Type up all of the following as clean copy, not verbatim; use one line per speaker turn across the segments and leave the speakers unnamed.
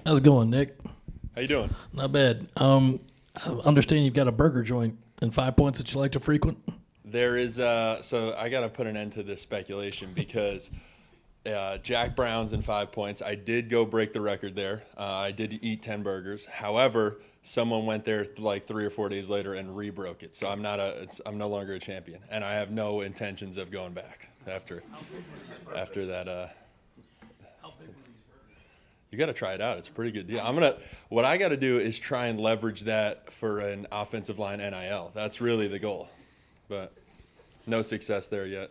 How's it going, Nick?
How you doing?
Not bad. I understand you've got a burger joint in 5 Points that you like to frequent.
There is so I got to put an end to this speculation because Jack Brown's in 5 Points. I did go break the record there. I did eat 10 burgers. However, someone went there like 3 or 4 days later and re-broke it. So I'm no longer a champion, and I have no intentions of going back after that. You got to try it out. It's a pretty good deal. What I got to do is try and leverage that for an offensive line NIL. That's really the goal, but no success there yet.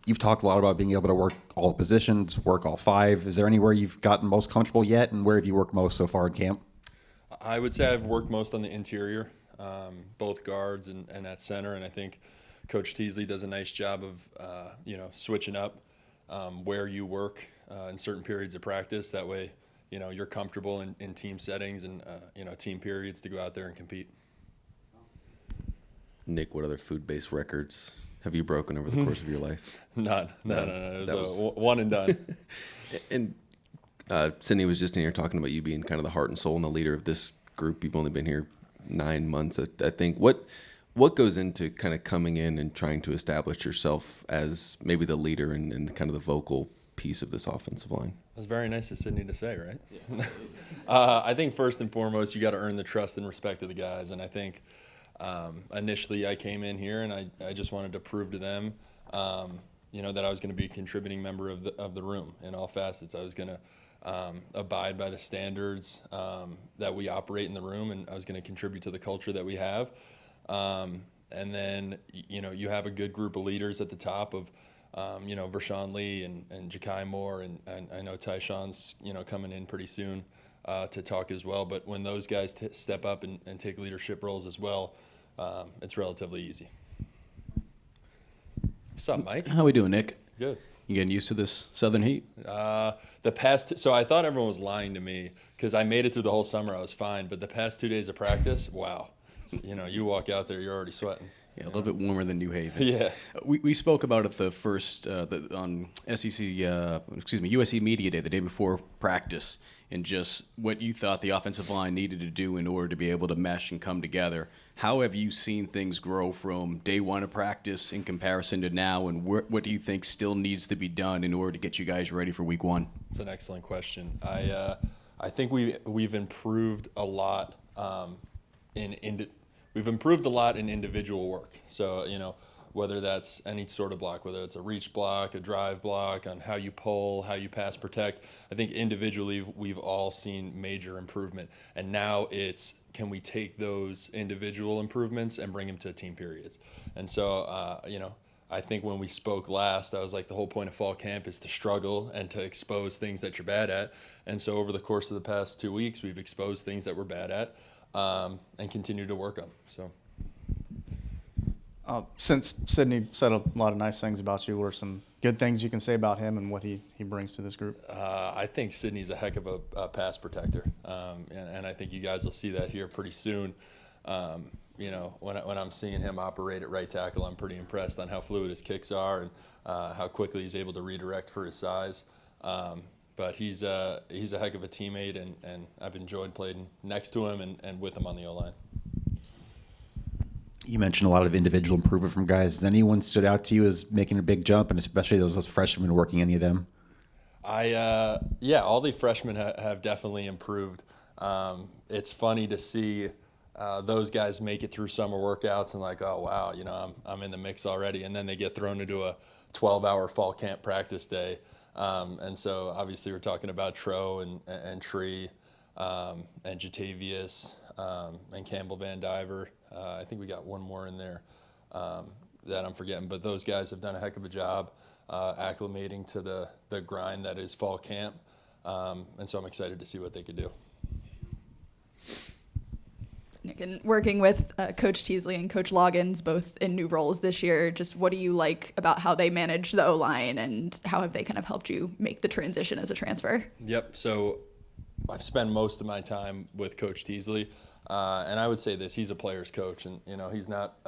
You've talked a lot about being able to work all the positions, work all five. Is there anywhere you've gotten most comfortable yet, and where have you worked most so far in camp?
I would say I've worked most on the interior, both guards and at center, and I think Coach Teasley does a nice job of switching up where you work in certain periods of practice. That way, you're comfortable in team settings and team periods to go out there and compete.
Nick, what other food-based records have you broken over the course of your life?
No. It was one and done.
And Sydney was just in here talking about you being kind of the heart and soul and the leader of this group. You've only been here 9 months, I think. What goes into kind of coming in and trying to establish yourself as maybe the leader and kind of the vocal piece of this offensive line?
It was very nice of Sydney to say, right? Yeah. I think first and foremost, you got to earn the trust and respect of the guys. And I think initially I came in here and I just wanted to prove to them, that I was going to be a contributing member of the room in all facets. I was going to abide by the standards that we operate in the room, and I was going to contribute to the culture that we have. And then, you have a good group of leaders at the top of, Vershawn Lee and Ja'Kai Moore, and I know Tyshawn's, coming in pretty soon to talk as well. But when those guys step up and take leadership roles as well, it's relatively easy. What's up, Mike?
How we doing, Nick?
Good.
You getting used to this southern heat?
So I thought everyone was lying to me because I made it through the whole summer. I was fine. But the past 2 days of practice, wow. You walk out there, you're already sweating.
Yeah, a little bit warmer than New Haven.
Yeah.
We spoke about it the first on USC Media Day, the day before practice, and just what you thought the offensive line needed to do in order to be able to mesh and come together. How have you seen things grow from day one of practice in comparison to now, and what do you think still needs to be done in order to get you guys ready for week one?
It's an excellent question. I think we've improved a lot we've improved a lot in individual work. So, whether that's any sort of block, whether it's a reach block, a drive block, on how you pull, how you pass protect, I think individually we've all seen major improvement. And now it's, can we take those individual improvements and bring them to team periods? And so, I think when we spoke last, that was like the whole point of fall camp is to struggle and to expose things that you're bad at. And so over the course of the past 2 weeks, we've exposed things that we're bad at. And continue to work on. So,
since Sydney said a lot of nice things about you, what are some good things you can say about him and what he brings to this group?
I think Sydney's a heck of a pass protector, and I think you guys will see that here pretty soon. When I'm seeing him operate at right tackle, I'm pretty impressed on how fluid his kicks are and how quickly he's able to redirect for his size. But he's a heck of a teammate, and I've enjoyed playing next to him and with him on the O-line.
You mentioned a lot of individual improvement from guys. Has anyone stood out to you as making a big jump, and especially those freshmen working any of them?
All the freshmen have definitely improved. It's funny to see those guys make it through summer workouts and like, oh, wow, I'm in the mix already. And then they get thrown into a 12-hour fall camp practice day. And so obviously we're talking about Tro and Tree and Jatavius and Campbell Van Diver. I think we got one more in there that I'm forgetting. But those guys have done a heck of a job acclimating to the grind that is fall camp. And so I'm excited to see what they could do.
Nick, and working with Coach Teasley and Coach Loggins, both in new roles this year, just what do you like about how they manage the O-line and how have they kind of helped you make the transition as a transfer?
Yep. So I've spent most of my time with Coach Teasley, and I would say this: he's a player's coach, and he's not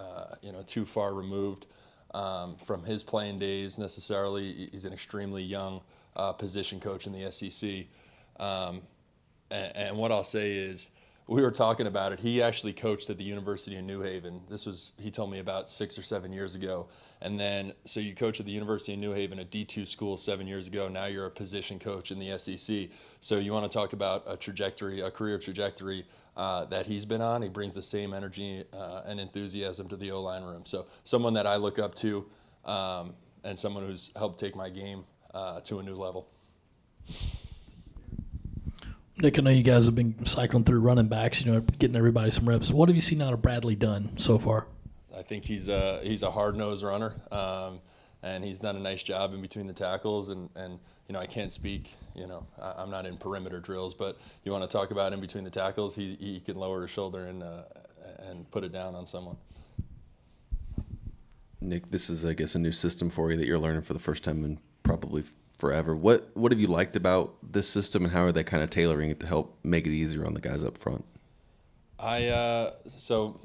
too far removed from his playing days necessarily. He's an extremely young position coach in the SEC. And what I'll say is, we were talking about it. He actually coached at the University of New Haven. He told me about 6 or 7 years ago. And then, so you coach at the University of New Haven, a D2 school 7 years ago. Now you're a position coach in the SEC. So you want to talk about a career trajectory that he's been on. He brings the same energy and enthusiasm to the O-line room. So someone that I look up to and someone who's helped take my game to a new level.
Nick, I know you guys have been cycling through running backs, getting everybody some reps. What have you seen out of Bradley Dunn so far?
I think he's a hard-nosed runner, and he's done a nice job in between the tackles. And I can't speak, I'm not in perimeter drills, but you want to talk about in between the tackles, he can lower his shoulder and put it down on someone.
Nick, this is, I guess, a new system for you that you're learning for the first time in probably forever. What have you liked about this system, and how are they kind of tailoring it to help make it easier on the guys up front?
So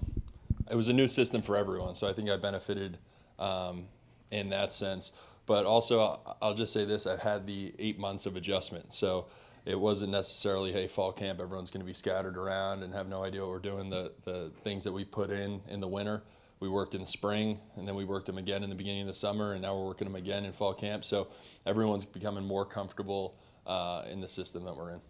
it was a new system for everyone, so I think I benefited in that sense. But also, I'll just say this: I've had the 8 months of adjustment, so it wasn't necessarily, hey, fall camp, everyone's going to be scattered around and have no idea what we're doing. The things that we put in the winter, we worked in the spring, and then we worked them again in the beginning of the summer, and now we're working them again in fall camp. So everyone's becoming more comfortable in the system that we're in.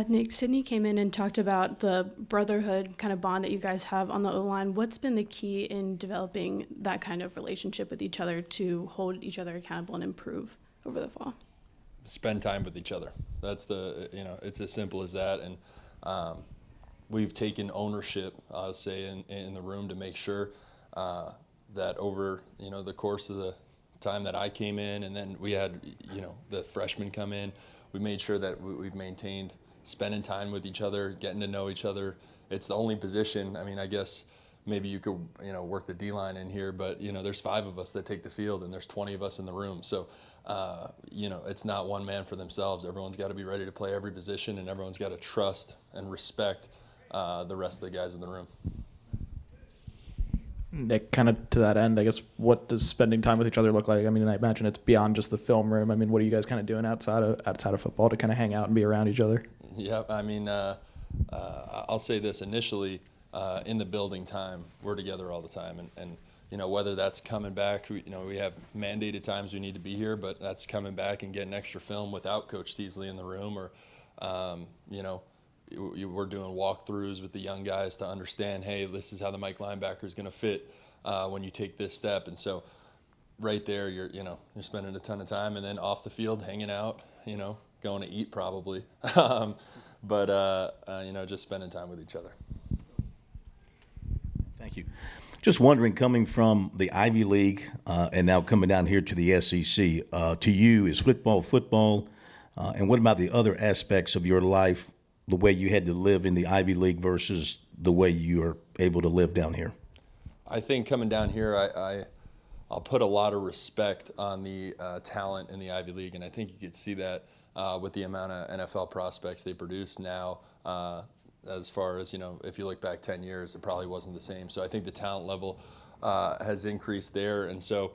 Nick, Sydney came in and talked about the brotherhood kind of bond that you guys have on the O-line. What's been the key in developing that kind of relationship with each other to hold each other accountable and improve over the fall?
Spend time with each other. That's it's as simple as that. And we've taken ownership, I'll say, in the room to make sure that over, the course of the time that I came in, and then we had, the freshmen come in, we made sure that we've maintained spending time with each other, getting to know each other. It's the only position, I guess maybe you could, work the D-line in here, but, there's 5 of us that take the field, and there's 20 of us in the room. So, it's not one man for themselves. Everyone's got to be ready to play every position, and everyone's got to trust and respect the rest of the guys in the room.
Nick, kind of to that end, I guess, what does spending time with each other look like? I imagine it's beyond just the film room. What are you guys kind of doing outside of football to kind of hang out and be around each other?
Yeah, I'll say this initially, in the building time, we're together all the time, and whether that's coming back, we have mandated times we need to be here, but that's coming back and getting extra film without Coach Teasley in the room, or we're doing walkthroughs with the young guys to understand, hey, this is how the Mike linebacker is going to fit when you take this step. And so right there, you're spending a ton of time, and then off the field, hanging out, going to eat probably, but just spending time with each other.
Thank you. Just wondering, coming from the Ivy League and now coming down here to the SEC, to you, is football, and what about the other aspects of your life, the way you had to live in the Ivy League versus the way you are able to live down here?
I think coming down here, I'll put a lot of respect on the talent in the Ivy League, and I think you could see that with the amount of NFL prospects they produce now. As far as, if you look back 10 years, it probably wasn't the same. So I think the talent level has increased there, and so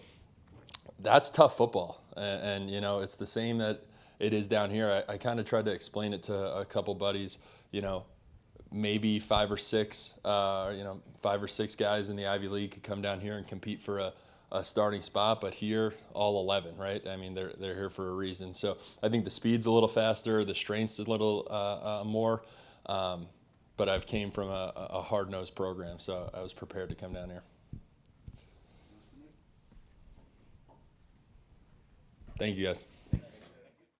that's tough football. And it's the same that it is down here. I kind of tried to explain it to a couple buddies, maybe 5 or 6 guys in the Ivy League could come down here and compete for a starting spot, but here, all 11, right? They're here for a reason. So I think the speed's a little faster, the strength's a little more, but I've came from a hard-nosed program, so I was prepared to come down here. Thank you, guys.